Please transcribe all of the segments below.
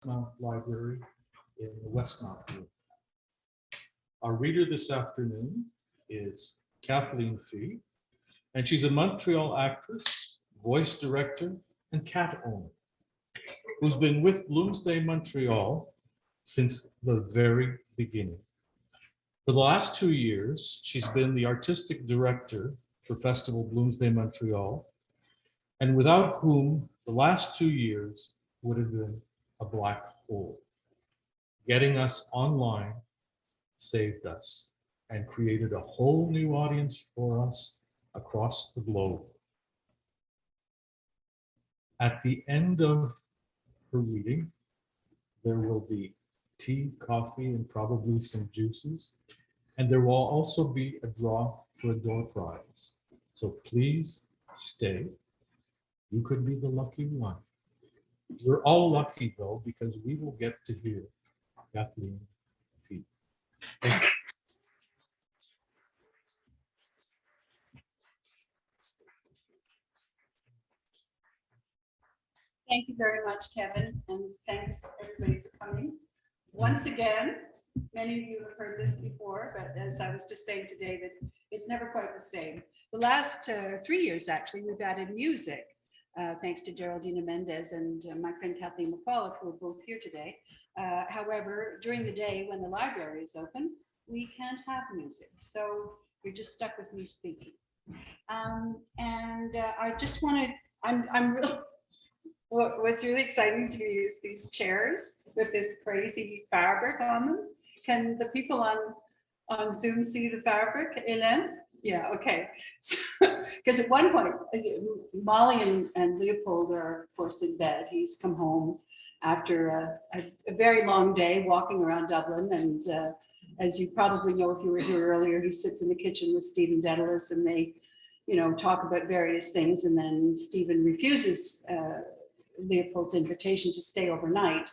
Westmount Library in the Westmount room. Our reader this afternoon is Kathleen Fee, and she's a Montreal actress, voice director, and cat owner who's been with Bloomsday Montreal since the very beginning. For the last 2 years, she's been the artistic director for Festival Bloomsday Montreal, and without whom the last 2 years would have been a black hole. Getting us online saved us and created a whole new audience for us across the globe. At the end of her reading, there will be tea, coffee, and probably some juices. And there will also be a draw for a door prize. So please stay. You could be the lucky one. We're all lucky though, because we will get to hear Kathleen Fee. Thank you. Thank you very much, Kevin, and thanks everybody for coming. Once again, many of you have heard this before, but as I was just saying to David, it's never quite the same. The last 3 years, actually, we've added music, thanks to Geraldina Mendez and my friend Kathleen McAuliffe, who are both here today. However, during the day when the library is open, we can't have music. So you're just stuck with me speaking. I just wanted, I'm really, what's really exciting to me is these chairs with this crazy fabric on them. Can the people on Zoom see the fabric, Hélène? Yeah, okay. Because at one point, Molly and Leopold are, of course, in bed. He's come home after a very long day walking around Dublin. And as you probably know, if you were here earlier, he sits in the kitchen with Stephen Dedalus and they, talk about various things. And then Stephen refuses Leopold's invitation to stay overnight,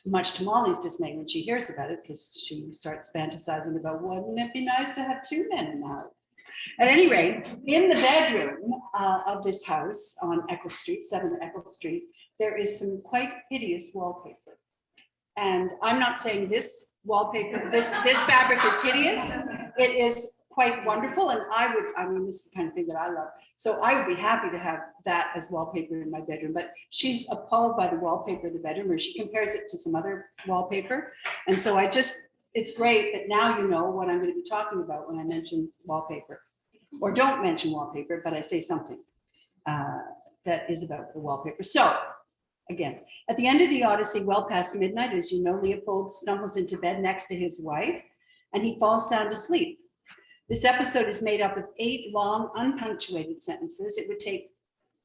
much to Molly's dismay when she hears about it, because she starts fantasizing about, wouldn't it be nice to have two men in the house? At any rate, in the bedroom of this house on Eccles Street, 7 Eccles Street, there is some quite hideous wallpaper. And I'm not saying this wallpaper, this fabric is hideous. It is quite wonderful. And I mean, this is the kind of thing that I love. So I would be happy to have that as wallpaper in my bedroom, but she's appalled by the wallpaper in the bedroom, or she compares it to some other wallpaper. And so it's great that now you know what I'm going to be talking about when I mention wallpaper, or don't mention wallpaper, but I say something that is about the wallpaper. So again, at the end of the Odyssey, well past midnight, as you know, Leopold stumbles into bed next to his wife and he falls sound asleep. This episode is made up of 8 long, unpunctuated sentences. It would take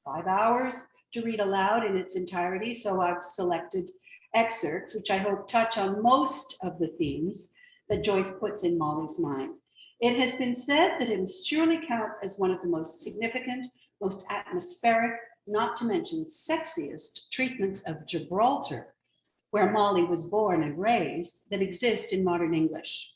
5 hours to read aloud in its entirety, so I've selected excerpts, which I hope touch on most of the themes that Joyce puts in Molly's mind. It has been said that it will surely count as one of the most significant, most atmospheric, not to mention sexiest treatments of Gibraltar, where Molly was born and raised, that exist in modern English.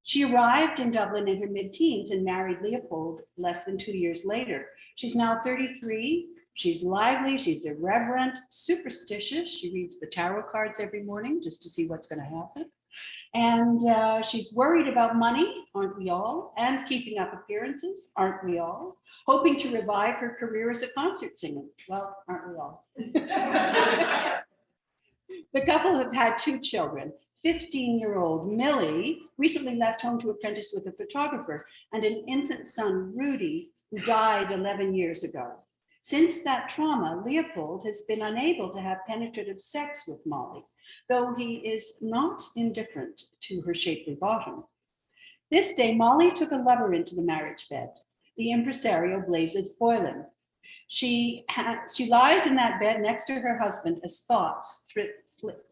She arrived in Dublin in her mid-teens and married Leopold less than 2 years later. She's now 33. She's lively, she's irreverent, superstitious. She reads the tarot cards every morning just to see what's going to happen. And she's worried about money, aren't we all? And keeping up appearances, aren't we all? Hoping to revive her career as a concert singer. Well, aren't we all? The couple have had 2 children. 15-year-old Millie recently left home to apprentice with a photographer, and an infant son, Rudy, who died 11 years ago. Since that trauma, Leopold has been unable to have penetrative sex with Molly, though he is not indifferent to her shapely bottom. This day, Molly took a lover into the marriage bed, the impresario Blazes Boylan. She lies in that bed next to her husband as thoughts flit.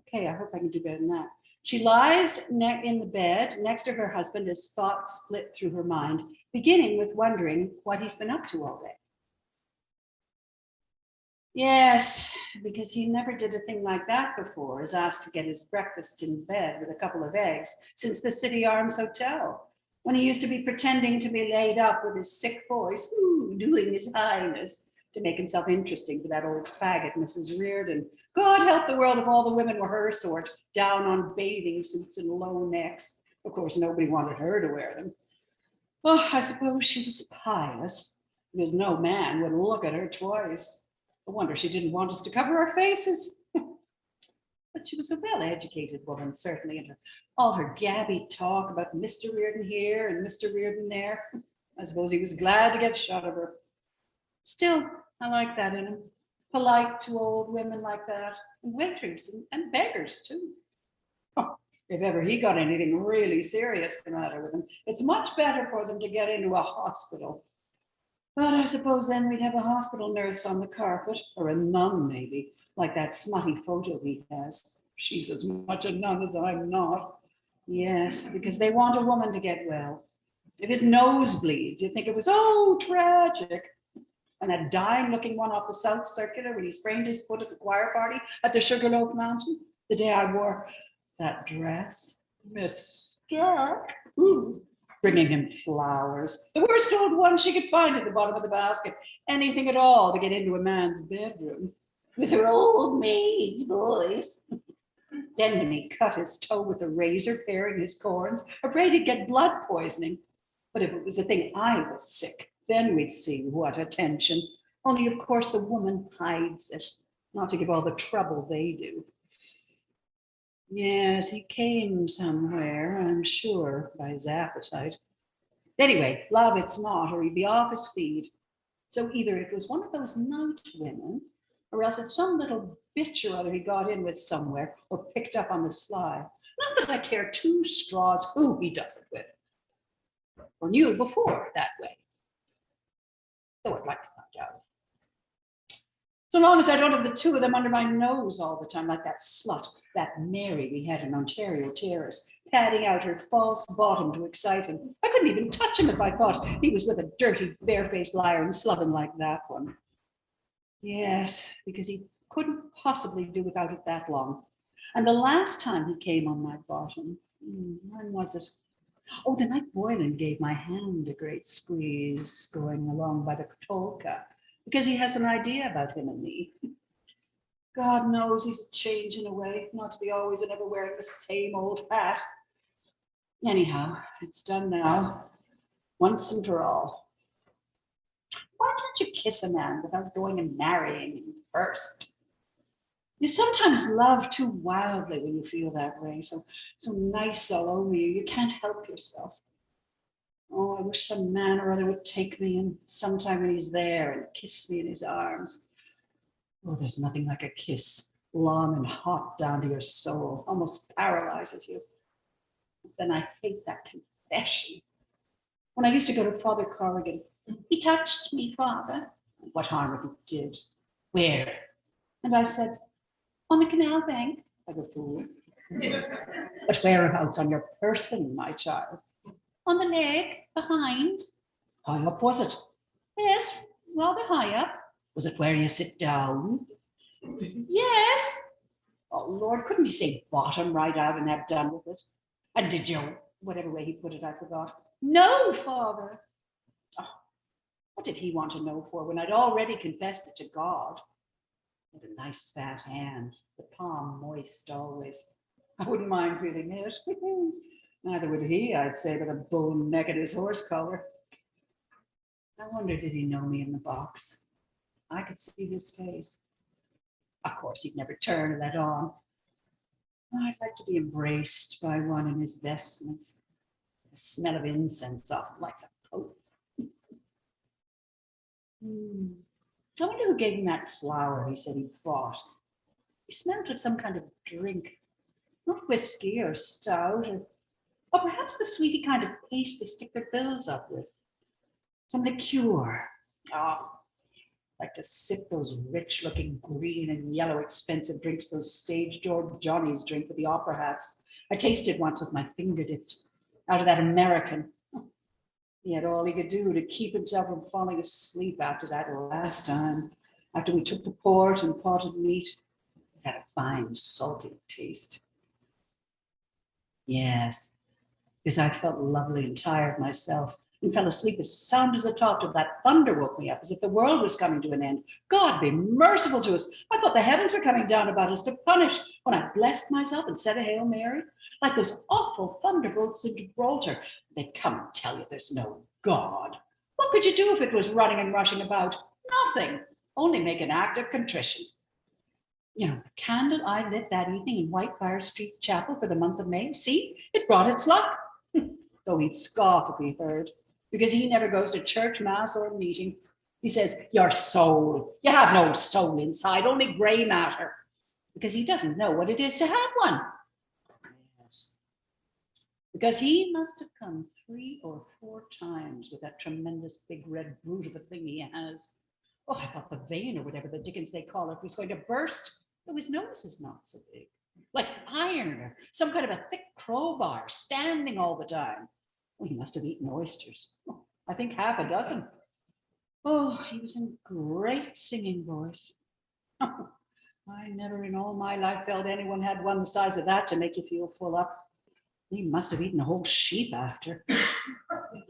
Okay, I hope I can do better than that. She lies in the bed next to her husband as thoughts flit through her mind, beginning with wondering what he's been up to all day. Yes, because he never did a thing like that before, is asked to get his breakfast in bed with a couple of eggs since the City Arms Hotel, when he used to be pretending to be laid up with his sick voice, doing his highness, to make himself interesting to that old faggot, Mrs. Reardon. God help the world if all the women were her sort, down on bathing suits and low necks. Of course, nobody wanted her to wear them. Well, I suppose she was pious, because no man would look at her twice. I wonder she didn't want us to cover our faces. But she was a well-educated woman, certainly, and all her gabby talk about Mr. Reardon here and Mr. Reardon there. I suppose he was glad to get shut of her. Still, I like that in him. Polite to old women like that, and waiters and beggars too. Oh, if ever he got anything really serious the matter with him, it's much better for them to get into a hospital. But I suppose then we'd have a hospital nurse on the carpet, or a nun maybe, like that smutty photo he has. She's as much a nun as I'm not. Yes, because they want a woman to get well. If his nose bleeds, you think it was, oh, tragic. And that dying looking one off the South Circular when he sprained his foot at the choir party at the Sugarloaf Mountain, the day I wore that dress. Mr. Bringing him flowers. The worst old one she could find at the bottom of the basket. Anything at all to get into a man's bedroom. With her old maid's voice. Then when he cut his toe with a razor, paring his corns, afraid he'd get blood poisoning. But if it was a thing I was sick, then we'd see what attention. Only, of course, the woman hides it, not to give all the trouble they do. Yes, he came somewhere, I'm sure, by his appetite. Anyway, love it's not, or he'd be off his feed. So either it was one of those night women, or else it's some little bitch or other he got in with somewhere, or picked up on the sly. Not that I care two straws who he does it with, or knew before that way. Though I'd like to find out. So long as I don't have the two of them under my nose all the time, like that slut, that Mary we had in Ontario Terrace, padding out her false bottom to excite him. I couldn't even touch him if I thought he was with a dirty, barefaced liar and slubbing like that one. Yes, because he couldn't possibly do without it that long. And the last time he came on my bottom, when was it? Oh, the night Boylan gave my hand a great squeeze going along by the Katolka, because he has an idea about him and me. God knows he's a change in a way, not to be always and ever wearing the same old hat. Anyhow, it's done now, once and for all. Why can't you kiss a man without going and marrying him first? You sometimes love too wildly when you feel that way, so nice all over you, you can't help yourself. Oh, I wish some man or other would take me in sometime when he's there and kiss me in his arms. Oh, there's nothing like a kiss, long and hot down to your soul, almost paralyzes you. Then I hate that confession. When I used to go to Father Corrigan, he touched me, Father. What harm if he did? Where? And I said, on the canal bank, like a fool. But whereabouts on your person, my child? On the leg, behind. High up, was it? Yes, rather high up. Was it where you sit down? Yes. Oh, Lord, couldn't he say bottom right out and have done with it? And did you, whatever way he put it, I forgot. No, Father. Oh, what did he want to know for when I'd already confessed it to God? What a nice fat hand, the palm moist always. I wouldn't mind feeling it. Neither would he, I'd say, with a bone neck and his horse collar. I wonder, did he know me in the box? I could see his face. Of course, he'd never turn or let on. I'd like to be embraced by one in his vestments. The smell of incense off him like the Pope. I wonder who gave him that flower he said he bought. He smelled of some kind of drink. Not whiskey or stout, or perhaps the sweetie kind of paste they stick their bills up with. Some liqueur. Oh, like to sip those rich-looking green and yellow expensive drinks those stage-door Johnnies drink with the opera hats. I tasted once with my finger dipped out of that American. He had all he could do to keep himself from falling asleep after that last time, after we took the port and potted meat. It had a fine, salty taste. Yes, because I felt lovely and tired myself, and fell asleep as sound as a top till that thunder woke me up as if the world was coming to an end. God be merciful to us. I thought the heavens were coming down about us to punish when I blessed myself and said a Hail Mary, like those awful thunderbolts in Gibraltar. They come and tell you there's no God. What could you do if it was running and rushing about? Nothing, only make an act of contrition. You know, the candle I lit that evening in Whitefire Street Chapel for the month of May, see, it brought its luck. Though he'd scoff if he heard, because he never goes to church, mass, or meeting. He says, your soul, you have no soul inside, only gray matter, because he doesn't know what it is to have one. Yes. Because he must have come 3 or 4 times with that tremendous big red brute of a thing he has. Oh, I thought the vein, or whatever the dickens they call it, was going to burst. Though his nose is not so big, like iron or some kind of a thick crowbar, standing all the time. Well, he must have eaten oysters. I think half a dozen. Oh, he was in great singing voice. I never in all my life felt anyone had one the size of that to make you feel full up. He must have eaten a whole sheep after.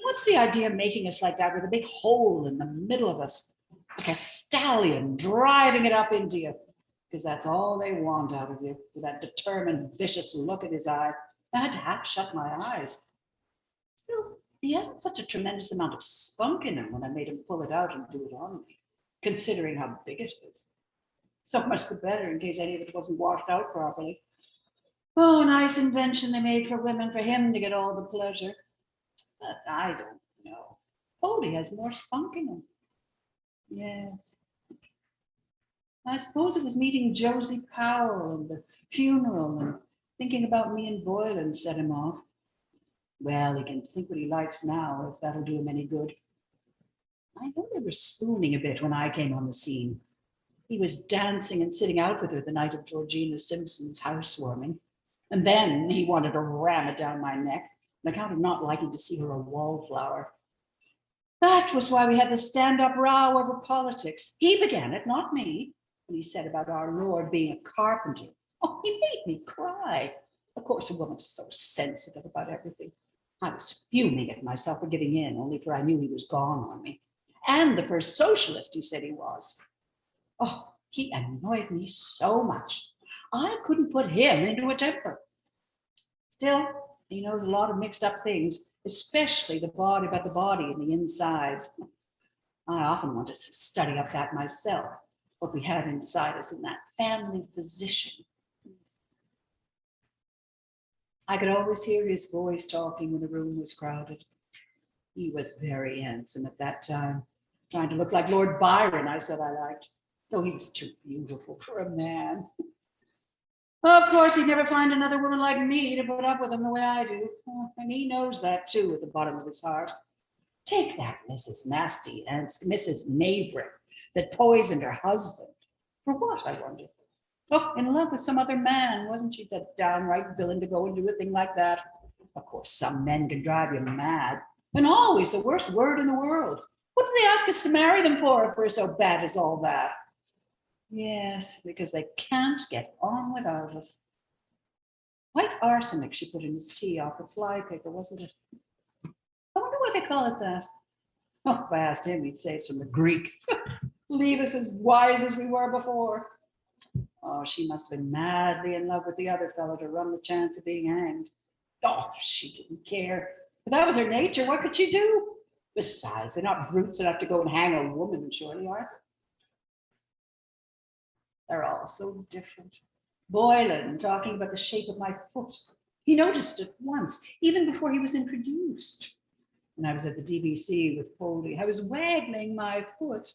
What's the idea of making us like that with a big hole in the middle of us, like a stallion driving it up into you? Because that's all they want out of you, with that determined, vicious look at his eye. I had to half shut my eyes. Still, he hasn't such a tremendous amount of spunk in him when I made him pull it out and do it on me, considering how big it is. So much the better in case any of it wasn't washed out properly. Oh, a nice invention they made for women, for him to get all the pleasure. But I don't know. Polly has more spunk in him. Yes. I suppose it was meeting Josie Powell and the funeral and thinking about me and Boylan set him off. Well, he can think what he likes now, if that'll do him any good. I know they were spooning a bit when I came on the scene. He was dancing and sitting out with her the night of Georgina Simpson's housewarming. And then he wanted to ram it down my neck on account of not liking to see her a wallflower. That was why we had the stand-up row over politics. He began it, not me. When he said about our Lord being a carpenter. Oh, he made me cry. Of course, a woman is so sensitive about everything. I was fuming at myself for giving in, only for I knew he was gone on me. And the first socialist he said he was. Oh, he annoyed me so much. I couldn't put him into a temper. Still, he knows a lot of mixed up things, especially the body about the body and the insides. I often wanted to study up that myself, what we have inside us in that family physician. I could always hear his voice talking when the room was crowded. He was very handsome at that time, trying to look like Lord Byron, I said I liked, though he was too beautiful for a man. Of course, he'd never find another woman like me to put up with him the way I do. And he knows that too at the bottom of his heart. Take that Mrs. Nasty and Mrs. Maybrick that poisoned her husband. For what, I wonder? Oh, in love with some other man, wasn't she, that downright villain to go and do a thing like that? Of course, some men can drive you mad, and always the worst word in the world. What do they ask us to marry them for if we're so bad as all that? Yes, because they can't get on without us. White arsenic she put in his tea off the fly paper, wasn't it? I wonder why they call it that. Oh, if I asked him, he'd say it's from the Greek. Leave us as wise as we were before. Oh, she must have been madly in love with the other fellow to run the chance of being hanged. Oh, she didn't care. If that was her nature, what could she do? Besides, they're not brutes enough to go and hang a woman, surely, are they? They're all so different. Boylan talking about the shape of my foot. He noticed it once, even before he was introduced. When I was at the DBC with Foley, I was waggling my foot.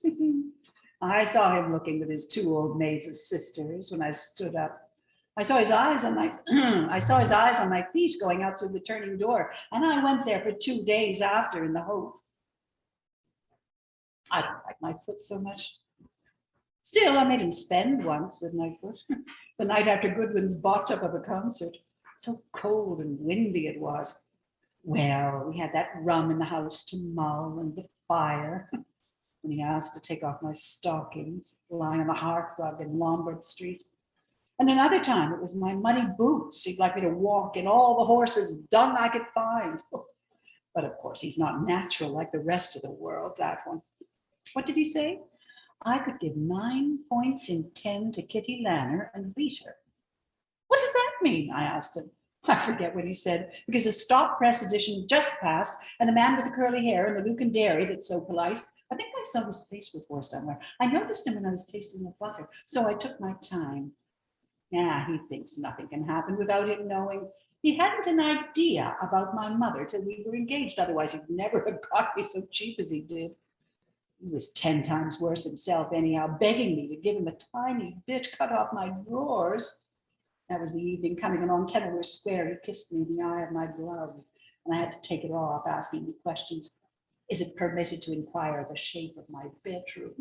I saw him looking with his 2 old maids of sisters when I stood up. I saw his eyes on my feet going out through the turning door, and I went there for 2 days after in the hope. I don't like my foot so much. Still, I made him spend once with my foot, the night after Goodwin's botch up of a concert. So cold and windy it was. Well, we had that rum in the house to mull and the fire. When he asked to take off my stockings, lying on the hearthrug in Lombard Street. And another time, it was my muddy boots he'd like me to walk in all the horses' dung I could find. But of course, he's not natural like the rest of the world, that one. What did he say? I could give 9 points in 10 to Kitty Lanner and beat her. What does that mean? I asked him. I forget what he said, because a stop press edition just passed, and the man with the curly hair and the Luke and Dairy that's so polite, I think I saw his face before somewhere. I noticed him when I was tasting the butter, so I took my time. Yeah, he thinks nothing can happen without him knowing. He hadn't an idea about my mother till we were engaged. Otherwise, he'd never have got me so cheap as he did. He was 10 times worse himself anyhow, begging me to give him a tiny bit cut off my drawers. That was the evening coming along Kenilworth Square. He kissed me in the eye of my glove, and I had to take it off, asking me questions. Is it permitted to inquire the shape of my bedroom?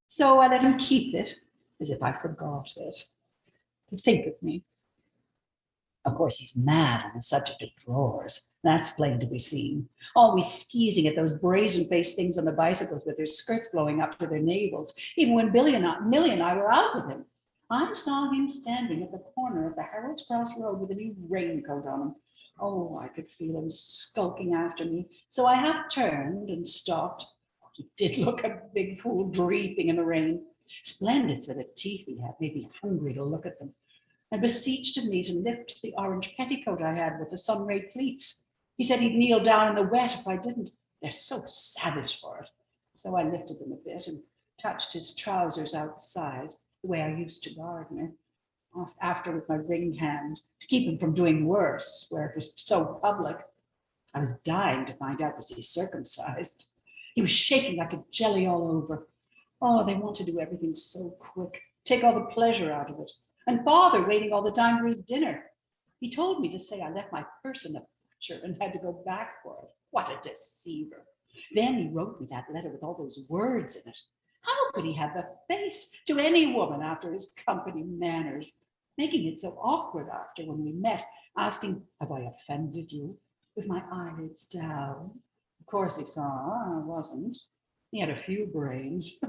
So I let him keep it, as if I forgot it, to think of me. Of course, he's mad on the subject of drawers. That's plain to be seen. Always skeezing at those brazen-faced things on the bicycles with their skirts blowing up to their navels, even when Millie and I were out with him. I saw him standing at the corner of the Harold's Cross Road with a new raincoat on him. Oh, I could feel him skulking after me. So I half turned and stopped. He did look a big fool dreeping in the rain. Splendid set of teeth he had, made me hungry to look at them. And beseeched of me to lift the orange petticoat I had with the sun-rayed pleats. He said he'd kneel down in the wet if I didn't. They're so savage for it. So I lifted them a bit and touched his trousers outside, the way I used to garden after with my ringed hand, to keep him from doing worse, where it was so public. I was dying to find out, was he circumcised? He was shaking like a jelly all over. Oh, they want to do everything so quick, take all the pleasure out of it. And father waiting all the time for his dinner. He told me to say I left my purse in the butcher and had to go back for it. What a deceiver. Then he wrote me that letter with all those words in it. How could he have the face to any woman after his company manners, making it so awkward after when we met, asking, have I offended you, with my eyelids down? Of course he saw I wasn't. He had a few brains.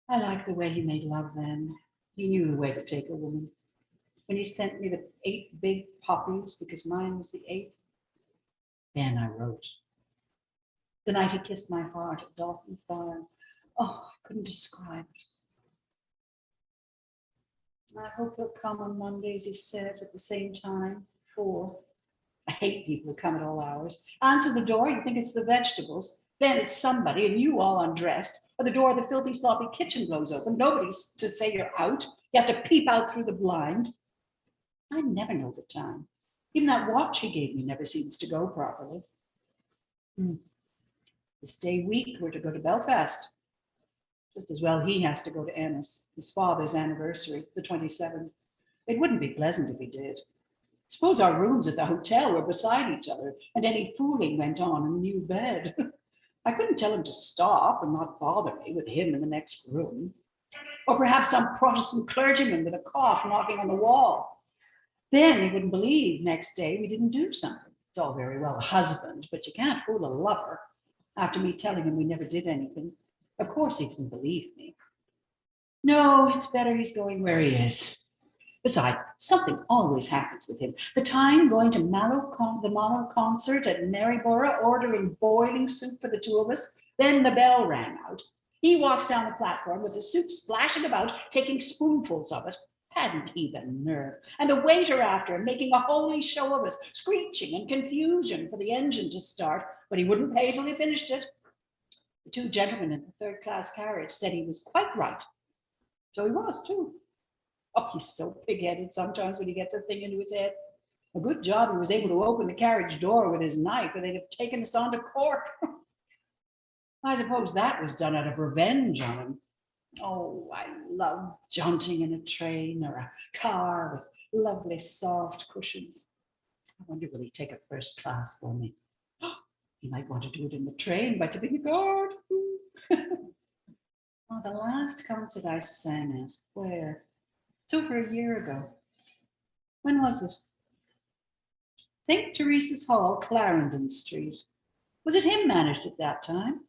I liked the way he made love then. He knew the way to take a woman. When he sent me the 8 big poppies, because mine was the 8th, then I wrote. The night he kissed my heart at Dolphin's Barn, oh, I couldn't describe it. I hope he'll come on Mondays, he said, at the same time, 4. I hate people who come at all hours. Answer the door, you think it's the vegetables. Then it's somebody and you all undressed, or the door of the filthy, sloppy kitchen blows open. Nobody's to say you're out. You have to peep out through the blind. I never know the time. Even that watch he gave me never seems to go properly. This day week, we're to go to Belfast. Just as well he has to go to Ennis, his father's anniversary, the 27th. It wouldn't be pleasant if he did. Suppose our rooms at the hotel were beside each other and any fooling went on in the new bed. I couldn't tell him to stop and not bother me with him in the next room. Or perhaps some Protestant clergyman with a cough knocking on the wall. Then he wouldn't believe next day we didn't do something. It's all very well a husband, but you can't fool a lover. After me telling him we never did anything. Of course he didn't believe me. No, it's better he's going where he is. Besides, something always happens with him. The time going to the Mallow concert at Maryborough, ordering boiling soup for the 2 of us, then the bell rang out. He walks down the platform with the soup splashing about, taking spoonfuls of it. Hadn't he the nerve? And the waiter after him, making a holy show of us, screeching and confusion for the engine to start, but he wouldn't pay till he finished it. The 2 gentlemen in the 3rd-class carriage said he was quite right. So he was, too. Oh, he's so pig-headed sometimes when he gets a thing into his head. A good job he was able to open the carriage door with his knife, or they'd have taken us on to Cork. I suppose that was done out of revenge on him. Oh, I love jaunting in a train or a car with lovely soft cushions. I wonder, will he take a 1st class for me? He might want to do it in the train by tipping the guard. Oh, the last concert I sang at, where? It's over a year ago. When was it? St. Teresa's Hall, Clarendon Street. Was it him managed at that time?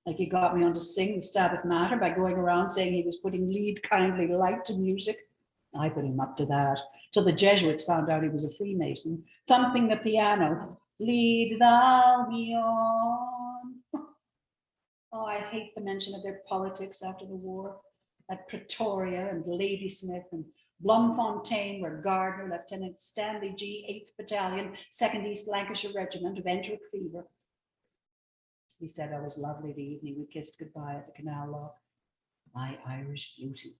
Like he got me on to sing the Stabat Mater by going around saying he was putting lead kindly light to music. I put him up to that, till the Jesuits found out he was a Freemason, thumping the piano. lead thou me on. Oh, I hate the mention of their politics after the war. At Pretoria and Ladysmith and Bloemfontein, where Gardner, Lieutenant Stanley G, 8th Battalion, 2nd East Lancashire Regiment of enteric fever. He said I was lovely the evening we kissed goodbye at the canal lock. My Irish beauty.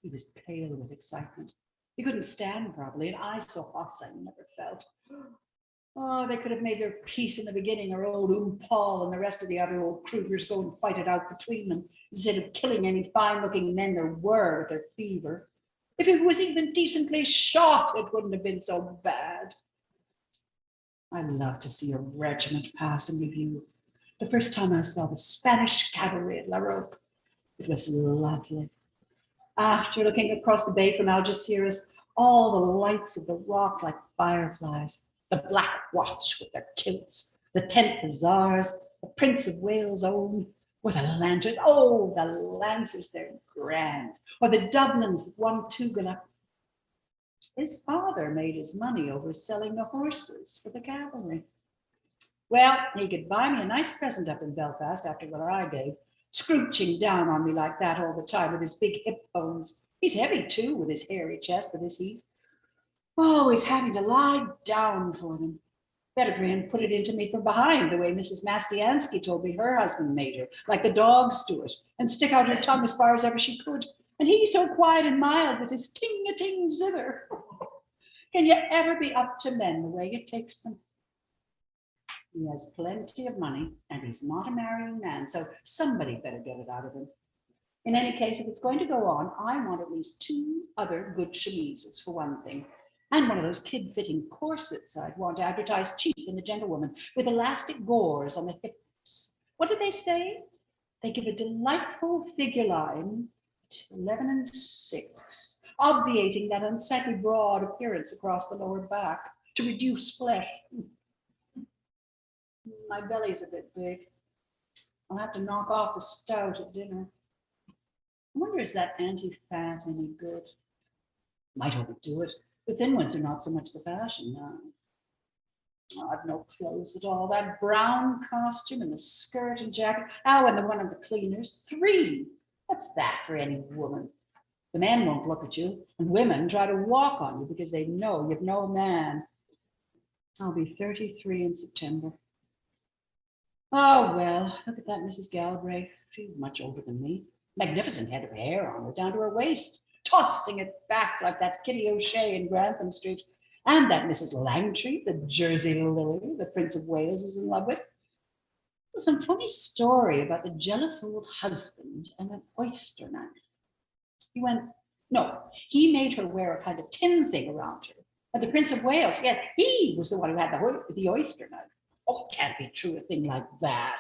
He was pale with excitement. He couldn't stand properly, and I so hot as I never felt. Oh, they could have made their peace in the beginning, or old Paul and the rest of the other old Krugers go and fight it out between them, instead of killing any fine-looking men there were with their fever. If it was even decently shot, it wouldn't have been so bad. I love to see a regiment pass in review. The first time I saw the Spanish cavalry at La Roque, it was lovely. After looking across the bay from Algeciras, all the lights of the rock like fireflies, the Black Watch with their kilts, the 10th Hussars, the Prince of Wales' own, or the Lancers. Oh, the Lancers, they're grand. Or the Dublins that won Tugela. His father made his money over selling the horses for the cavalry. Well, he could buy me a nice present up in Belfast after what I gave, scrooching down on me like that all the time with his big hip bones. He's heavy too, with his hairy chest with his heat. Always having to lie down for them. Better for him to put it into me from behind, the way Mrs. Mastiansky told me her husband made her, like the dogs do it, and stick out her tongue as far as ever she could. And he so quiet and mild with his ting-a-ting zither. Can you ever be up to men the way it takes them? He has plenty of money, and he's not a marrying man, so somebody better get it out of him. In any case, if it's going to go on, I want at least 2 other good chemises, for one thing. And one of those kid-fitting corsets I'd want advertised cheap in the Gentlewoman, with elastic gores on the hips. What do they say? They give a delightful figure line at 11 and 6, obviating that unsightly broad appearance across the lower back to reduce flesh. My belly's a bit big. I'll have to knock off the stout at dinner. I wonder, is that anti-fat any good? Might overdo it. The thin ones are not so much the fashion now. Oh, I've no clothes at all. That brown costume and the skirt and jacket. Oh, and the one of the cleaners. 3. What's that for any woman? The men won't look at you, and women try to walk on you because they know you've no man. I'll be 33 in September. Oh, well, look at that Mrs. Galbraith. She's much older than me. Magnificent head of hair on her, down to her waist, tossing it back like that Kitty O'Shea in Grantham Street. And that Mrs. Langtry, the Jersey Lily, the Prince of Wales was in love with. There was some funny story about the jealous old husband and an oyster knife. He made her wear a kind of tin thing around her. And the Prince of Wales, yeah, he was the one who had the oyster knife. Oh, it can't be true, a thing like that.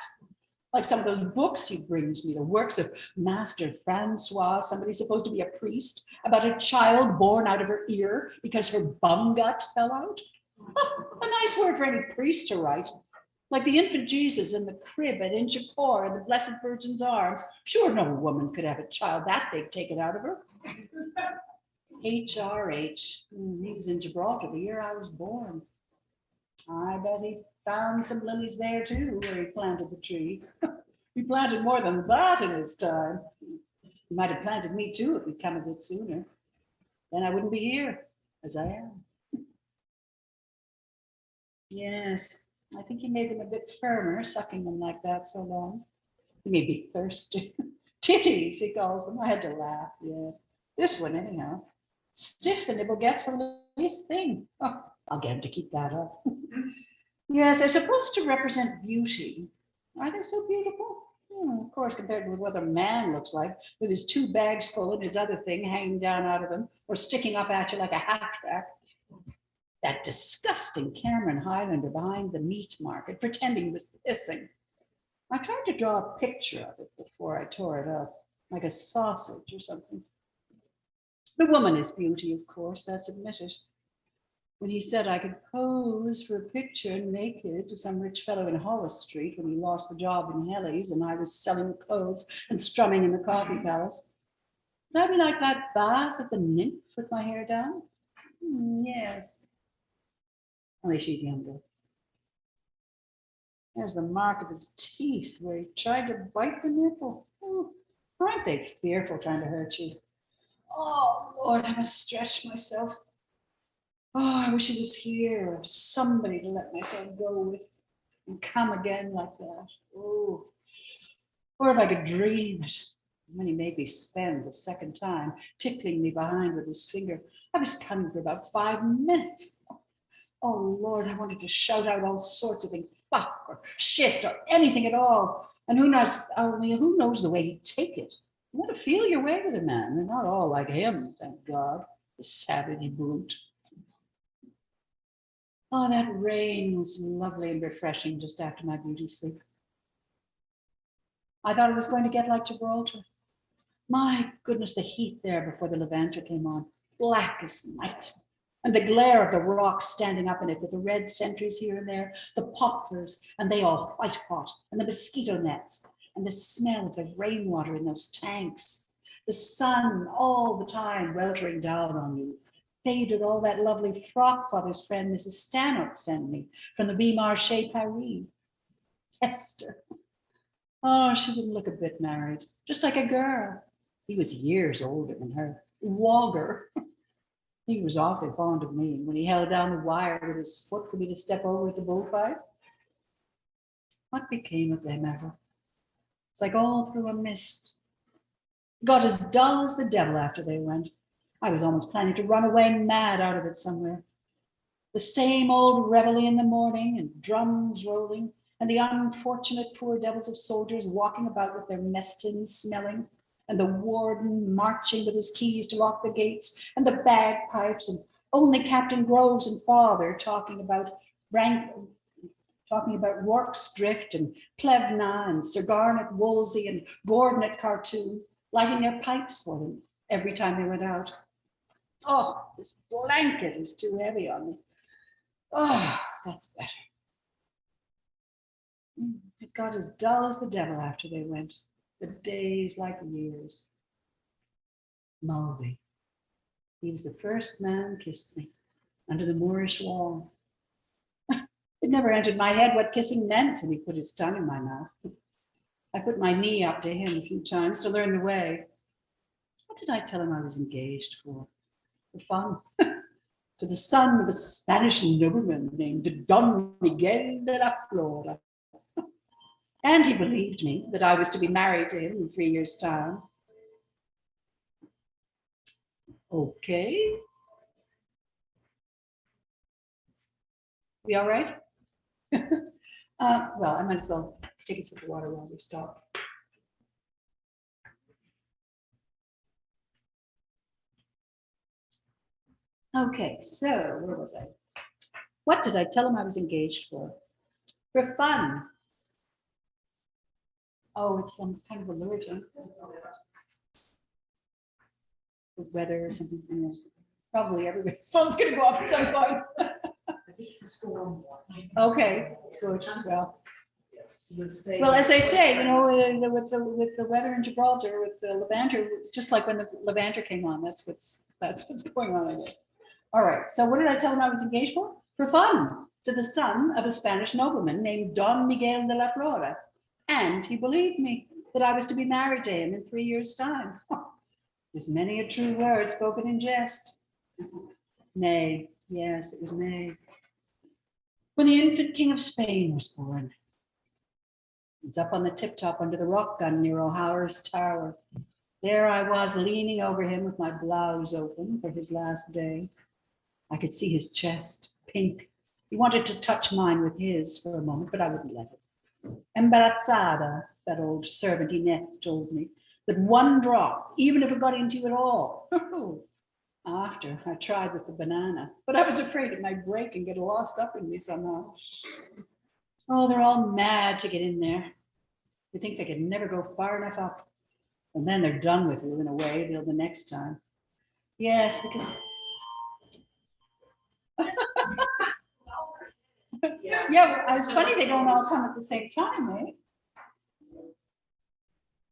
Like some of those books he brings me, the works of Master Francois, somebody supposed to be a priest, about a child born out of her ear because her bum gut fell out. Oh, a nice word for any priest to write. Like the infant Jesus in the crib at Inchicore and the Blessed Virgin's arms. Sure, no woman could have a child that big taken out of her. HRH. He was in Gibraltar the year I was born. I bet he found some lilies there too, where he planted the tree. He planted more than that in his time. He might have planted me too if he'd come a bit sooner. Then I wouldn't be here, as I am. Yes, I think he made them a bit firmer, sucking them like that so long. He may be thirsty. Titties, he calls them. I had to laugh, yes. This one, anyhow. Stiff the nibble gets for the least thing. Oh, I'll get him to keep that up. Yes, they're supposed to represent beauty. Are they so beautiful? Of course, compared with what a man looks like, with his 2 bags full and his other thing hanging down out of him, or sticking up at you like a hat rack. That disgusting Cameron Highlander behind the meat market, pretending he was pissing. I tried to draw a picture of it before I tore it up, like a sausage or something. The woman is beauty, of course, that's admitted. When he said I could pose for a picture naked to some rich fellow in Hollis Street when he lost the job in Helly's and I was selling clothes and strumming in the coffee palace. Would I be like that bath at the Nymph with my hair down? Yes. Only she's younger. There's the mark of his teeth where he tried to bite the nipple. Oh, aren't they fearful trying to hurt you? Oh, Lord, I must stretch myself. Oh, I wish he was here, or somebody to let myself go with and come again like that. Oh, or if I could dream it. When he made me spend the second time, tickling me behind with his finger. I was coming for about 5 minutes. Oh, Lord, I wanted to shout out all sorts of things, fuck or shit or anything at all. And who knows the way he'd take it. You want to feel your way with a man. They're not all like him, thank God, the savage brute. Oh, that rain was lovely and refreshing just after my beauty sleep. I thought it was going to get like Gibraltar. My goodness, the heat there before the Levanter came on, black as night. And the glare of the rocks standing up in it with the red sentries here and there, the poplars, and they all white hot, and the mosquito nets, and the smell of the rainwater in those tanks. The sun all the time weltering down on you. Faded all that lovely frock father's friend Mrs. Stanhope sent me from the Rue Marché Paris. Esther. Oh, she didn't look a bit married, just like a girl. He was years older than her. Wogger. He was awfully fond of me when he held down the wire with his foot for me to step over at the bullfight. What became of them ever? It's like all through a mist. Got as dull as the devil after they went. I was almost planning to run away mad out of it somewhere. The same old reveille in the morning and drums rolling and the unfortunate poor devils of soldiers walking about with their mess tins smelling and the warden marching with his keys to lock the gates and the bagpipes and only Captain Groves and father talking about Rorke's Drift and Plevna and Sir Garnet Wolsey and Gordon at Khartoum, lighting their pipes for them every time they went out. Oh, this blanket is too heavy on me. Oh, that's better. It got as dull as the devil after they went. The days like years. Mulvey. He was the first man kissed me under the Moorish wall. It never entered my head what kissing meant till he put his tongue in my mouth. I put my knee up to him a few times to learn the way. What did I tell him I was engaged for? For fun. To the son of a Spanish nobleman named Don Miguel de la Flora. And he believed me that I was to be married to him in 3 years' time. Okay. We all right? Well, I might as well take a sip of water while we stop. Okay, so where was I? What did I tell him I was engaged for? For fun. Oh, it's some kind of allergen. The weather or something. Probably everybody's phone's gonna go off at some point. Okay, good. Well, as I say, with the weather in Gibraltar, with the Levanter, just like when the Levanter came on, that's what's going on, I guess. All right. So what did I tell him I was engaged for? For fun, to the son of a Spanish nobleman named Don Miguel de la Flora. And he believed me that I was to be married to him in 3 years' time. There's many a true word spoken in jest. Nay, yes, it was nay. When the infant king of Spain was born, he was up on the tip top under the rock gun near O'Hara's tower. There I was leaning over him with my blouse open for his last day. I could see his chest, pink. He wanted to touch mine with his for a moment, but I wouldn't let him. Embarazada, that old servant Inez told me, that one drop, even if it got into you at all. After, I tried with the banana, but I was afraid it might break and get lost up in me somehow. Oh, they're all mad to get in there. They think they can never go far enough up. And then they're done with you in a way till the next time. Yes, because... yeah, it's funny they don't all come at the same time, eh?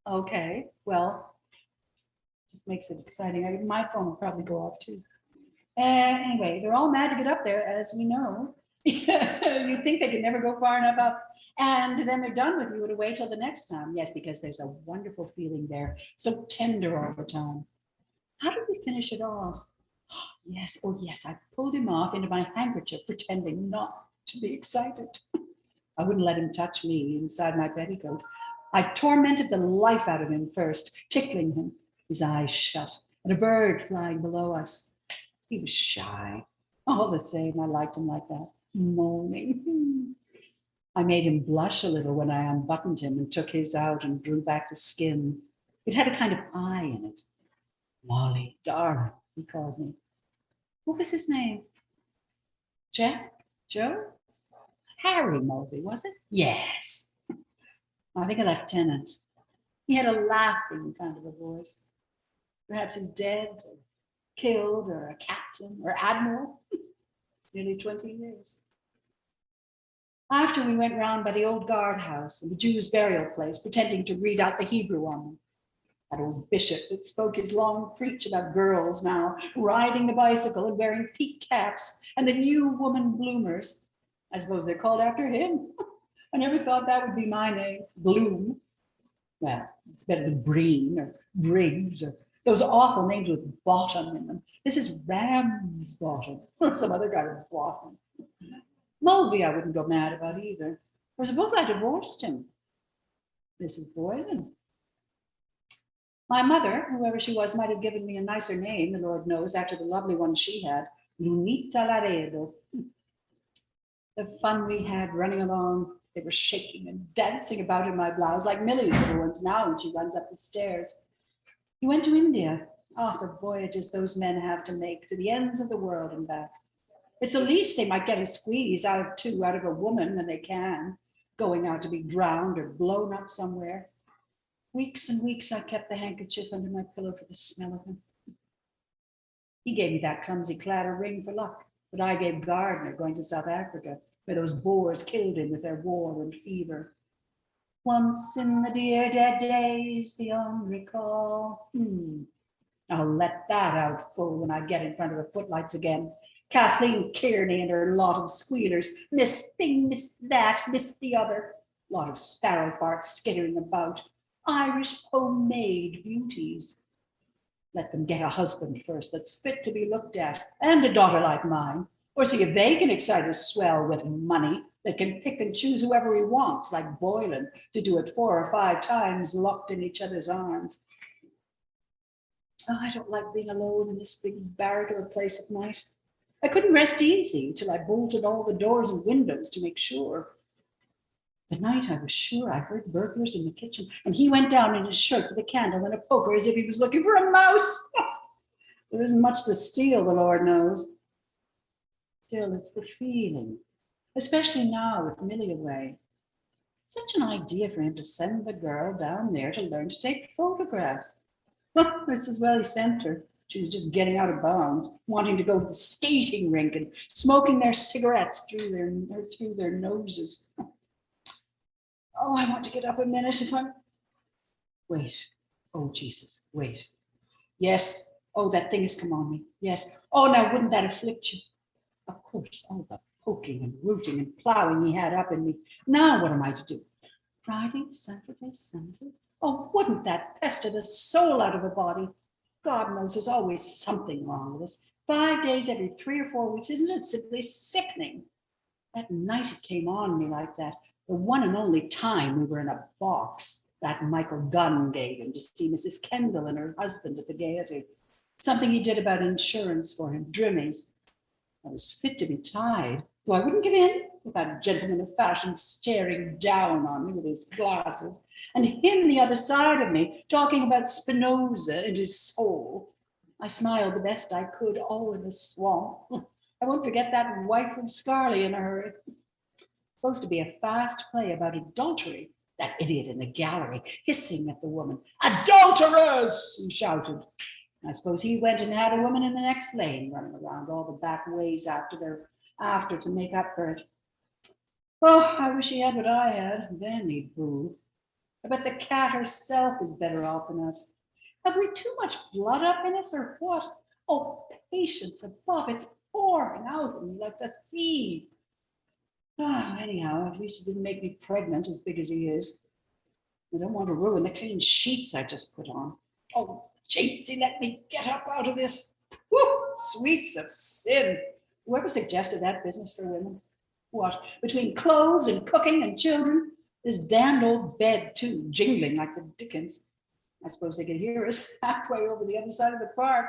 Okay, well, just makes it exciting. My phone will probably go off too. Anyway, they're all mad to get up there, as we know. You think they can never go far enough up. And then they're done with you and away till the next time. Yes, because there's a wonderful feeling there. So tender all the time. How did we finish it off? Yes, oh yes, I pulled him off into my handkerchief, pretending not to be excited. I wouldn't let him touch me inside my petticoat. I tormented the life out of him first, tickling him, his eyes shut, and a bird flying below us. He was shy. All the same, I liked him like that, moaning. I made him blush a little when I unbuttoned him and took his out and drew back the skin. It had a kind of eye in it. Molly, darling, he called me. What was his name? Jack? Joe? Harry Mulvey, was it? Yes. I think a lieutenant. He had a laughing kind of a voice. Perhaps he's dead or killed or a captain or admiral. It's nearly 20 years. After we went round by the old guardhouse and the Jews' burial place, pretending to read out the Hebrew on them. That old bishop that spoke his long preach about girls now riding the bicycle and wearing peaked caps and the new woman bloomers. I suppose they're called after him. I never thought that would be my name, Bloom. Well, it's better than Breen or Briggs or those awful names with bottom in them. This is Ramsbottom or some other kind of bottom. Mulvey I wouldn't go mad about either. Or suppose I divorced him. Mrs. Boylan. My mother, whoever she was, might have given me a nicer name, the Lord knows, after the lovely one she had, Lunita Laredo. The fun we had running along, they were shaking and dancing about in my blouse, like Millie's little ones now when she runs up the stairs. He went to India. Oh, the voyages those men have to make to the ends of the world and back. It's the least they might get a squeeze out of a woman when they can, going out to be drowned or blown up somewhere. Weeks and weeks I kept the handkerchief under my pillow for the smell of him. He gave me that clumsy clatter ring for luck, but I gave Gardner going to South Africa, where those Boers killed him with their war and fever. Once in the dear dead days beyond recall. I'll let that out full when I get in front of the footlights again. Kathleen Kearney and her lot of squealers, miss thing, miss that, miss the other. Lot of sparrow farts skittering about. Irish homemade beauties. Let them get a husband first that's fit to be looked at, and a daughter like mine, or see if they can excite a swell with money that can pick and choose whoever he wants, like Boylan, to do it 4 or 5 times locked in each other's arms. Oh, I don't like being alone in this big barrack of a place at night. I couldn't rest easy till I bolted all the doors and windows to make sure. The night I was sure I heard burglars in the kitchen, and he went down in his shirt with a candle and a poker as if he was looking for a mouse. There isn't much to steal, the Lord knows. Still, it's the feeling, especially now with Millie away. Such an idea for him to send the girl down there to learn to take photographs. Well, it's as well he sent her. She was just getting out of bounds, wanting to go to the skating rink and smoking their cigarettes through their noses. Oh, I want to get up a minute if I'm... Wait. Oh, Jesus, wait. Yes. Oh, that thing has come on me. Yes. Oh, now, wouldn't that afflict you? Of course, all the poking and rooting and plowing he had up in me. Now what am I to do? Friday, Saturday, Sunday? Oh, wouldn't that pester the soul out of a body? God knows there's always something wrong with us. 5 days every 3 or 4 weeks, isn't it simply sickening? That night it came on me like that. The one and only time we were in a box that Michael Gunn gave him to see Mrs. Kendall and her husband at the Gaiety. Something he did about insurance for him, Drimmy's. I was fit to be tied, so I wouldn't give in with that gentleman of fashion staring down on me with his glasses, and him the other side of me talking about Spinoza and his soul. I smiled the best I could, all in the swamp. I won't forget that wife of Scarley in a hurry. Supposed to be a fast play about adultery. That idiot in the gallery hissing at the woman. Adulterers! He shouted. I suppose he went and had a woman in the next lane running around all the back ways after to make up for it. Oh, I wish he had what I had. Then he'd boo. I bet the cat herself is better off than us. Have we too much blood up in us or what? Oh, patience above, it's pouring out of me like the sea. Oh, anyhow, at least he didn't make me pregnant as big as he is. I don't want to ruin the clean sheets I just put on. Oh, Jatesy, let me get up out of this. Whew, sweets of sin. Whoever suggested that business for women? What, between clothes and cooking and children? This damned old bed, too, jingling like the Dickens. I suppose they could hear us halfway over the other side of the park.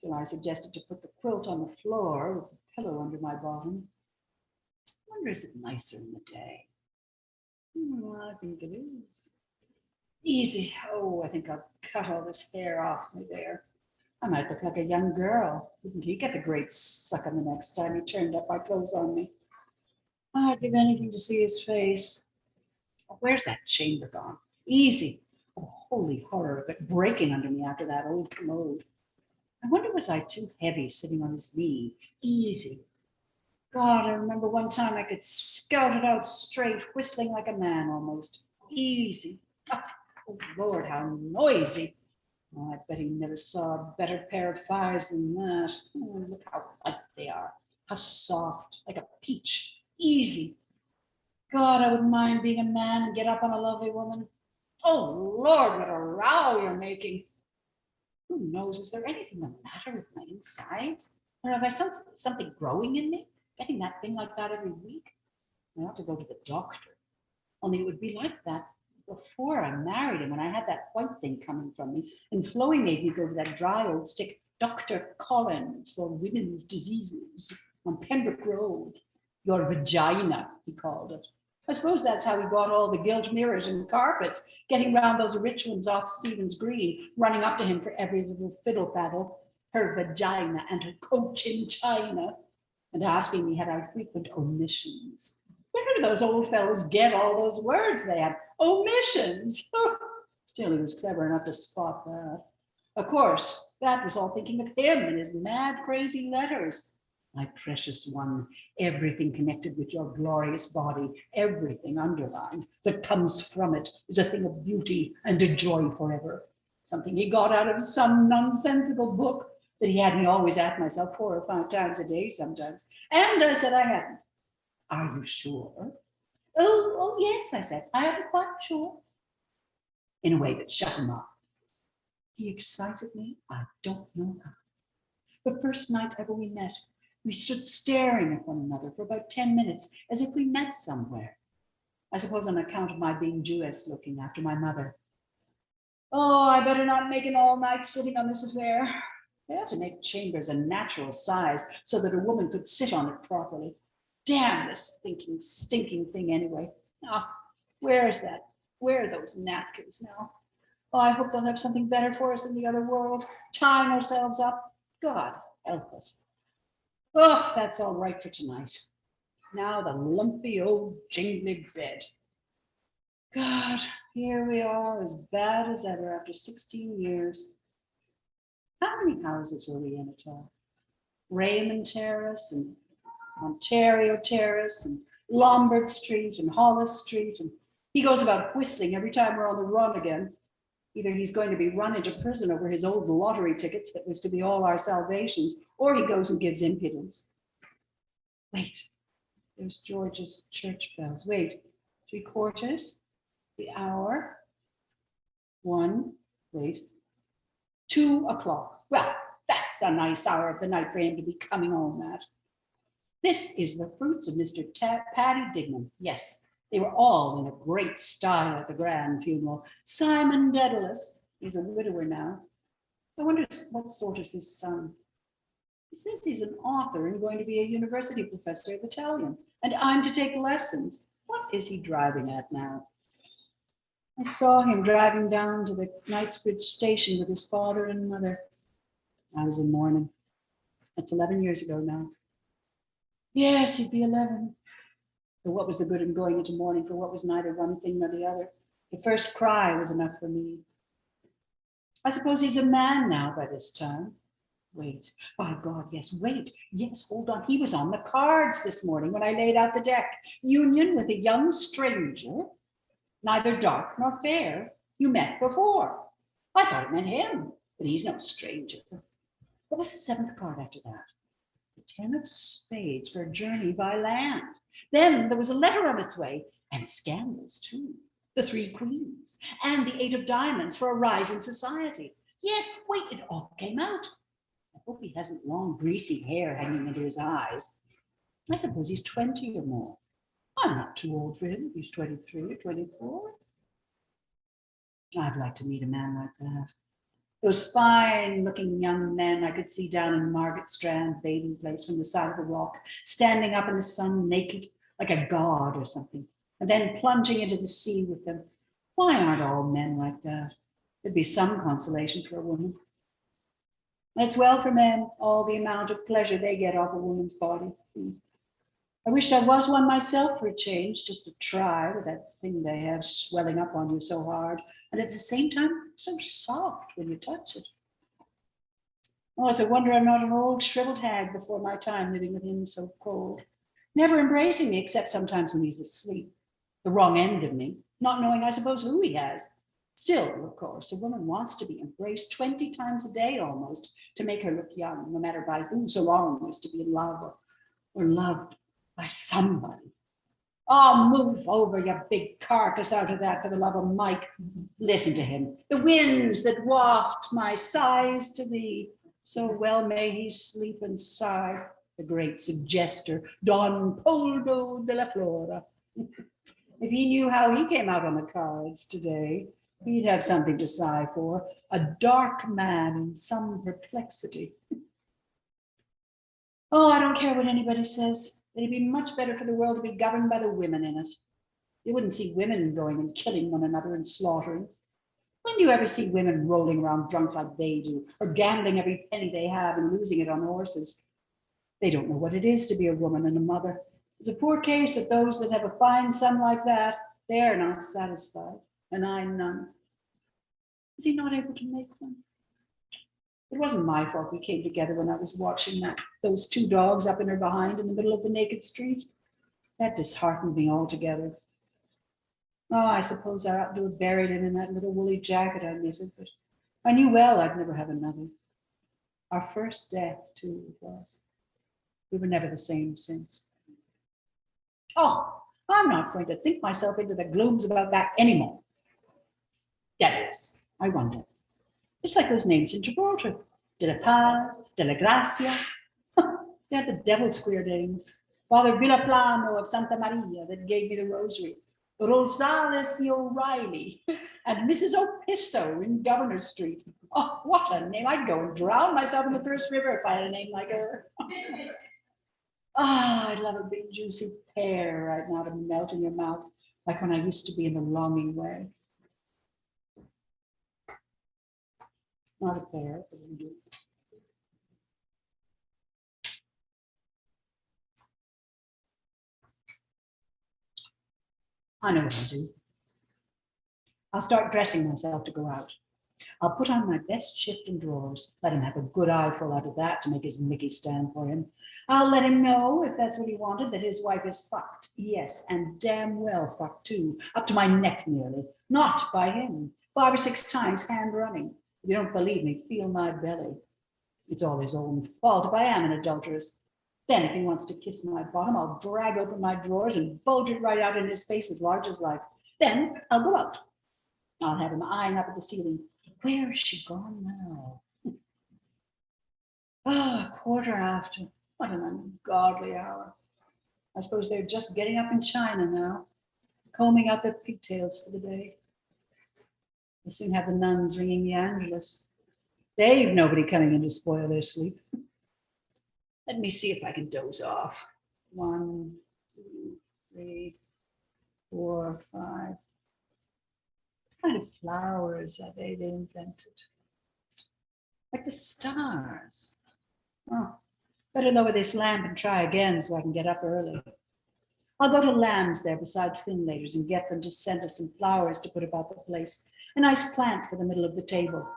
Till I suggested to put the quilt on the floor with the pillow under my bottom. I wonder, is it nicer in the day? I think it is. Easy. Oh, I think I'll cut all this hair off me there. I might look like a young girl. Wouldn't he get the great suck on the next time he turned up my clothes on me? I'd give anything to see his face. Oh, where's that chamber gone? Easy. Oh, holy horror of it breaking under me after that old commode. I wonder, was I too heavy sitting on his knee? Easy. God, I remember one time I could scout it out straight, whistling like a man almost. Easy. Oh, Lord, how noisy. Oh, I bet he never saw a better pair of thighs than that. Oh, look how light they are. How soft, like a peach. Easy. God, I wouldn't mind being a man and get up on a lovely woman. Oh, Lord, what a row you're making. Who knows, is there anything the matter with my insides? Or have I something growing in me? Getting that thing like that every week? I ought to go to the doctor. Only it would be like that before I married him, when I had that white thing coming from me, and Chloe made me go to that dry old stick, Dr. Collins, for women's diseases on Pembroke Road. Your vagina, he called it. I suppose that's how he got all the gilt mirrors and carpets, getting round those rich ones off Stephen's Green, running up to him for every little fiddle faddle, her vagina and her coach in China, and asking me had I frequent omissions. Where do those old fellows get all those words they have? Omissions. Still, he was clever enough to spot that. Of course, that was all thinking of him and his mad, crazy letters. My precious one, everything connected with your glorious body, everything underlined that comes from it is a thing of beauty and a joy forever. Something he got out of some nonsensical book that he had me always at myself 4 or 5 times a day sometimes. And I said I hadn't. Are you sure? Oh, yes, I said. I am quite sure. In a way that shut him up. He excited me, I don't know how. The first night ever we met, we stood staring at one another for about 10 minutes, as if we met somewhere. I suppose on account of my being Jewess looking after my mother. Oh, I better not make an all-night sitting on this affair. They ought to make chambers a natural size so that a woman could sit on it properly. Damn this stinking thing anyway. Oh, where is that? Where are those napkins now? Oh, I hope they'll have something better for us in the other world. Tying ourselves up. God help us. Oh, that's all right for tonight. Now the lumpy old jingly bed. God, here we are, as bad as ever after 16 years. How many houses were we in at all? Raymond Terrace and Ontario Terrace and Lombard Street and Hollis Street. And he goes about whistling every time we're on the run again. Either he's going to be run into prison over his old lottery tickets that was to be all our salvations, or he goes and gives impudence. Wait, there's George's church bells. Wait, 3/4, the hour, 1, wait, 2 o'clock. Well, that's a nice hour of the night for him to be coming home at. This is the fruits of Mr. Paddy Dignam. Yes, they were all in a great style at the grand funeral. Simon Dedalus, he's a widower now. I wonder what sort is his son. He says he's an author and going to be a university professor of Italian, and I'm to take lessons. What is he driving at now? I saw him driving down to the Knightsbridge station with his father and mother. I was in mourning. That's 11 years ago now. Yes, he'd be 11. But what was the good in going into mourning for what was neither one thing nor the other? The first cry was enough for me. I suppose he's a man now by this time. Wait, by God, yes, wait. Yes, hold on. He was on the cards this morning when I laid out the deck. Union with a young stranger, neither dark nor fair, you met before. I thought it meant him, but he's no stranger. What was the 7th card after that? The 10 of spades for a journey by land. Then there was a letter on its way, and scandals too. The 3 queens, and the 8 of diamonds for a rise in society. Yes, wait, it all came out. I hope he hasn't long, greasy hair hanging into his eyes. I suppose he's 20 or more. I'm not too old for him if he's 23 or 24. I'd like to meet a man like that. Those fine-looking young men I could see down in Margaret Strand bathing place from the side of the walk, standing up in the sun naked, like a god or something, and then plunging into the sea with them. Why aren't all men like that? There'd be some consolation for a woman. And it's well for men, all the amount of pleasure they get off a woman's body. I wished I was one myself for a change, just to try with that thing they have swelling up on you so hard, and at the same time, so soft when you touch it. Oh, it's a wonder I'm not an old shriveled hag before my time, living with him so cold, never embracing me except sometimes when he's asleep, the wrong end of me, not knowing, I suppose, who he has. Still, of course, a woman wants to be embraced 20 times a day almost to make her look young, no matter by who, so long as to be in love or loved by somebody. Oh, move over, you big carcass, out of that, for the love of Mike. Listen to him. The winds that waft my sighs to thee, so well may he sleep and sigh. The great suggester, Don Poldo de la Flora. If he knew how he came out on the cards today, he'd have something to sigh for. A dark man in some perplexity. Oh, I don't care what anybody says. It'd be much better for the world to be governed by the women in it. You wouldn't see women going and killing one another and slaughtering. When do you ever see women rolling around drunk like they do, or gambling every penny they have and losing it on horses? They don't know what it is to be a woman and a mother. It's a poor case that those that have a fine son like that, they're not satisfied, and I none. Is he not able to make one? It wasn't my fault we came together when I was watching those 2 dogs up in her behind in the middle of the naked street. That disheartened me altogether. Oh, I suppose I ought to have buried him in that little woolly jacket I knitted, but I knew well I'd never have another. Our first death, too, it was. We were never the same since. Oh, I'm not going to think myself into the glooms about that anymore. Devils, I wonder. It's like those names in Gibraltar. De la Paz, de la Gracia. They had the devil's queer names. Father Villaplano of Santa Maria that gave me the rosary. Rosales O'Reilly and Mrs. Opisso in Governor Street. Oh, what a name. I'd go and drown myself in the Thirst River if I had a name like her. I'd love a big juicy pear right now to melt in your mouth, like when I used to be in the longing way. Not a pear, but we do. I know what I'll do. I'll start dressing myself to go out. I'll put on my best shift and drawers, let him have a good eyeful out of that to make his Mickey stand for him. I'll let him know, if that's what he wanted, that his wife is fucked. Yes, and damn well fucked too, up to my neck nearly. Not by him. 5 or 6 times hand running. If you don't believe me, feel my belly. It's all his own fault if I am an adulteress. Then if he wants to kiss my bottom, I'll drag open my drawers and bulge it right out in his face as large as life. Then I'll go out. I'll have him eyeing up at the ceiling. Where is she gone now? Ah, 1:15. What an ungodly hour. I suppose they're just getting up in China now, combing out their pigtails for the day. We'll soon have the nuns ringing the Angelus. They've nobody coming in to spoil their sleep. Let me see if I can doze off. 1, 2, 3, 4, 5. What kind of flowers are they invented? Like the stars. Oh, better lower this lamp and try again so I can get up early. I'll go to Lamb's there beside Finlater's and get them to send us some flowers to put about the place. A nice plant for the middle of the table.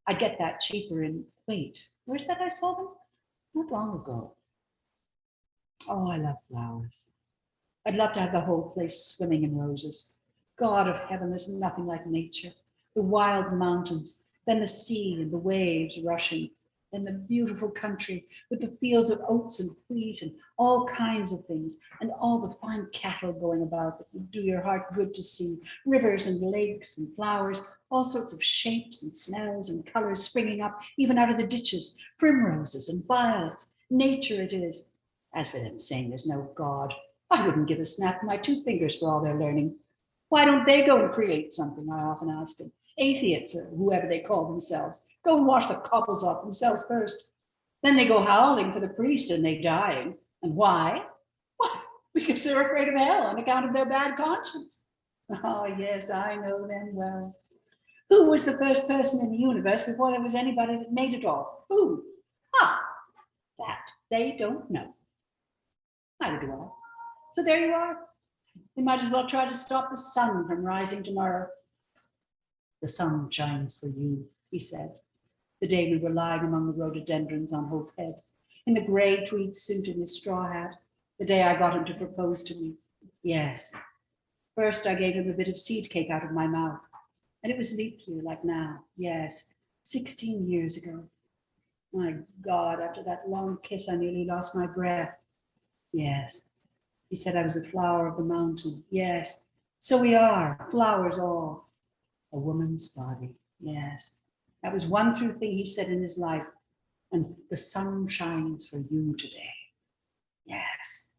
I'd get that cheaper in, wait, where's that I saw them? Not long ago. Oh, I love flowers. I'd love to have the whole place swimming in roses. God of heaven, there's nothing like nature. The wild mountains, then the sea and the waves rushing, in the beautiful country with the fields of oats and wheat and all kinds of things, and all the fine cattle going about that would do your heart good to see, rivers and lakes and flowers, all sorts of shapes and smells and colors springing up even out of the ditches, primroses and violets. Nature it is. As for them saying there's no God, I wouldn't give a snap of my 2 fingers for all their learning. Why don't they go and create something, I often ask them. Atheists or whoever they call themselves. Go and wash the cobbles off themselves first. Then they go howling for the priest and they dying. And why? Why? Because they're afraid of hell on account of their bad conscience. Oh, yes, I know them well. Who was the first person in the universe before there was anybody that made it all? Who? Ah, that they don't know. Neither do I. So there you are. We might as well try to stop the sun from rising tomorrow. The sun shines for you, he said, the day we were lying among the rhododendrons on Hope Head, in the grey tweed suit and his straw hat, the day I got him to propose to me. Yes. First, I gave him a bit of seed cake out of my mouth, and it was leap year like now. Yes, 16 years ago. My God, after that long kiss, I nearly lost my breath. Yes. He said I was a flower of the mountain. Yes. So we are, flowers all. A woman's body. Yes. That was one true thing he said in his life. And the sun shines for you today. Yes.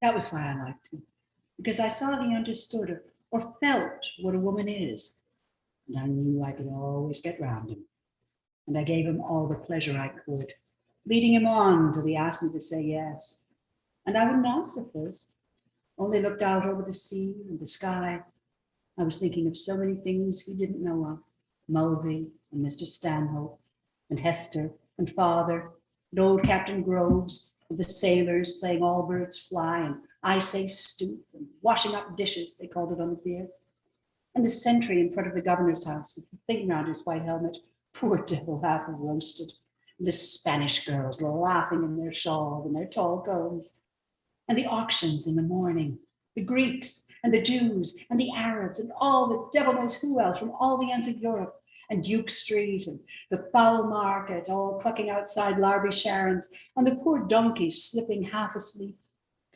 That was why I liked him. Because I saw he understood or felt what a woman is. And I knew I could always get round him. And I gave him all the pleasure I could, leading him on till he asked me to say yes. And I wouldn't answer first, only looked out over the sea and the sky. I was thinking of so many things he didn't know of, Mulvey and Mr. Stanhope and Hester and father and old Captain Groves and the sailors playing All Birds Fly and I Say Stoop and washing up dishes, they called it on the pier, and the sentry in front of the governor's house with the thing round his white helmet, poor devil half roasted, and the Spanish girls laughing in their shawls and their tall combs, and the auctions in the morning, the Greeks and the Jews and the Arabs and all the devil knows who else from all the ends of Europe, and Duke Street and the fowl market all clucking outside Larby Sharon's, and the poor donkeys slipping half asleep,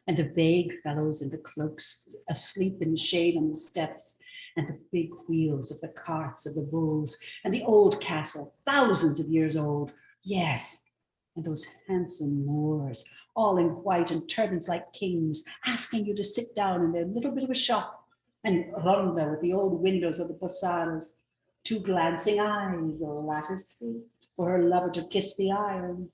and the vague fellows in the cloaks asleep in the shade on the steps, and the big wheels of the carts of the bulls, and the old castle, thousands of years old, yes, and those handsome Moors, all in white and turbans like kings, asking you to sit down in their little bit of a shop, and Ronda with the old windows of the posadas, 2 glancing eyes, a lattice feet, for her lover to kiss the iron,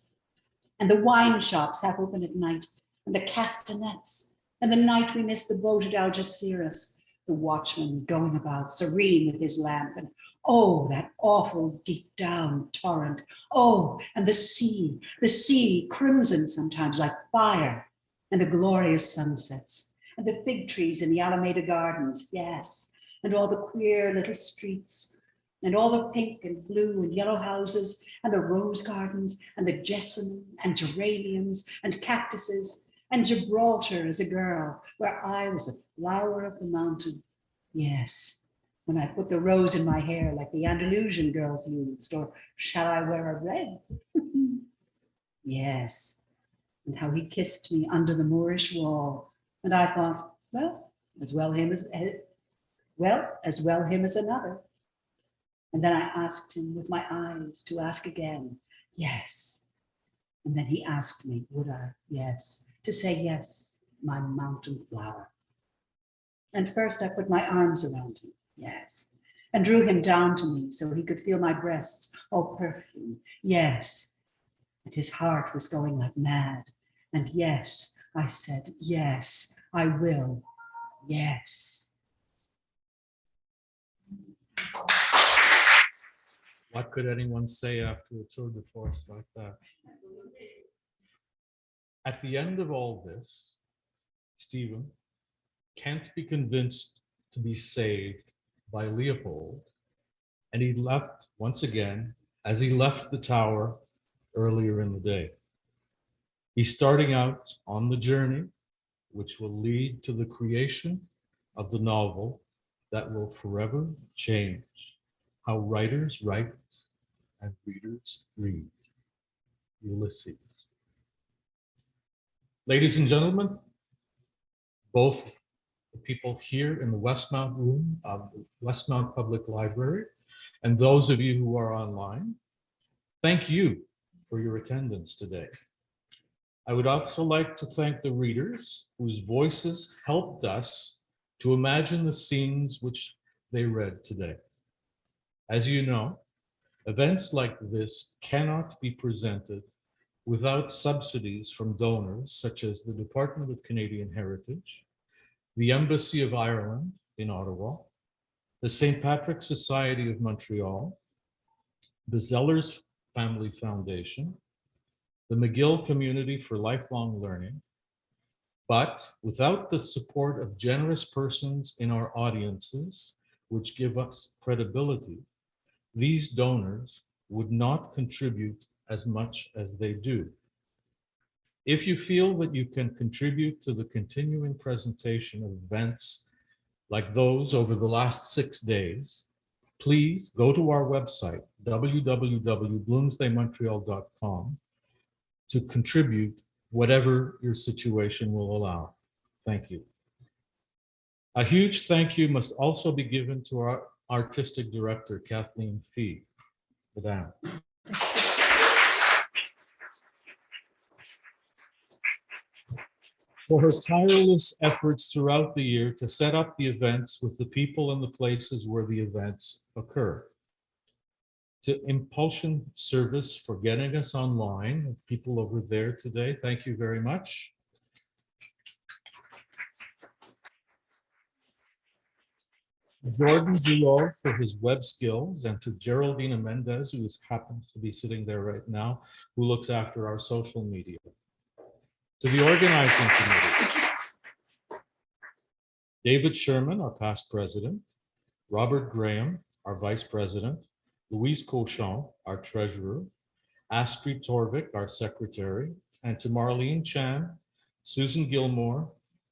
and the wine shops half open at night, and the castanets, and the night we missed the boat at Algeciras, the watchman going about serene with his lamp, and oh, that awful deep down torrent. Oh, and the sea crimson sometimes like fire, and the glorious sunsets, and the fig trees in the Alameda Gardens, yes, and all the queer little streets, and all the pink and blue and yellow houses, and the rose gardens, and the jessamine, and geraniums, and cactuses, and Gibraltar as a girl, where I was a flower of the mountain. Yes, when I put the rose in my hair like the Andalusian girls used, or shall I wear a red? Yes, and how he kissed me under the Moorish wall. And I thought, well, as well him as another. And then I asked him with my eyes to ask again, yes. And then he asked me, would I? Yes, to say yes, my mountain flower. And first I put my arms around him, yes, and drew him down to me so he could feel my breasts, all perfume, yes. And his heart was going like mad. And yes, I said, yes, I will, yes. What could anyone say after a tour de force like that? At the end of all this, Stephen can't be convinced to be saved by Leopold, and he left once again as he left the tower earlier in the day. He's starting out on the journey which will lead to the creation of the novel that will forever change how writers write and readers read. Ulysses. Ladies and gentlemen, both the people here in the Westmount room of the Westmount Public Library and those of you who are online, thank you for your attendance today. I would also like to thank the readers whose voices helped us to imagine the scenes which they read today. As you know, events like this cannot be presented without subsidies from donors such as the Department of Canadian Heritage, the Embassy of Ireland in Ottawa, the St. Patrick's Society of Montreal, the Zellers Family Foundation, the McGill Community for Lifelong Learning. But without the support of generous persons in our audiences, which give us credibility, these donors would not contribute as much as they do. If you feel that you can contribute to the continuing presentation of events like those over the last 6 days, please go to our website, www.bloomsdaymontreal.com, to contribute whatever your situation will allow. Thank you. A huge thank you must also be given to our artistic director, Kathleen Fee. Madame. For her tireless efforts throughout the year to set up the events with the people and the places where the events occur. To Impulsion Service for getting us online, people over there today, thank you very much. Jordan Gillot for his web skills, and to Geraldina Mendez, who happens to be sitting there right now, who looks after our social media. To the organizing committee, David Sherman, our past president, Robert Graham, our vice president, Louise Cochon, our treasurer, Astrid Torvik, our secretary, and to Marlene Chan, Susan Gilmore,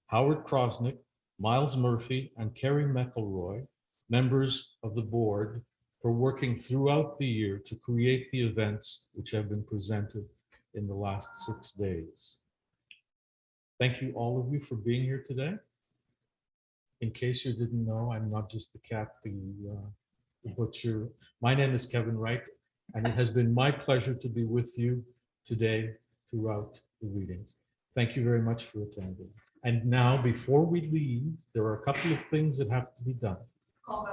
Howard Krosnick, Miles Murphy, and Kerry McElroy, members of the board, for working throughout the year to create the events which have been presented in the last 6 days. Thank you, all of you, for being here today. In case you didn't know, I'm not just the cat, the butcher. My name is Kevin Wright, and it has been my pleasure to be with you today throughout the readings. Thank you very much for attending. And now, before we leave, there are a couple of things that have to be done. Oh,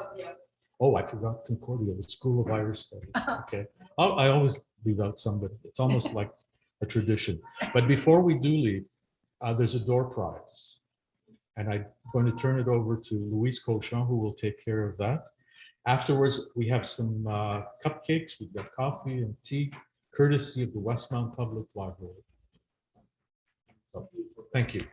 I forgot Concordia, the School of Irish Studies. Okay. Oh, I always leave out somebody. It's almost like a tradition. But before we do leave, there's a door prize. And I'm going to turn it over to Louise Cochon, who will take care of that. Afterwards, we have some cupcakes, we've got coffee and tea, courtesy of the Westmount Public Library. So, thank you.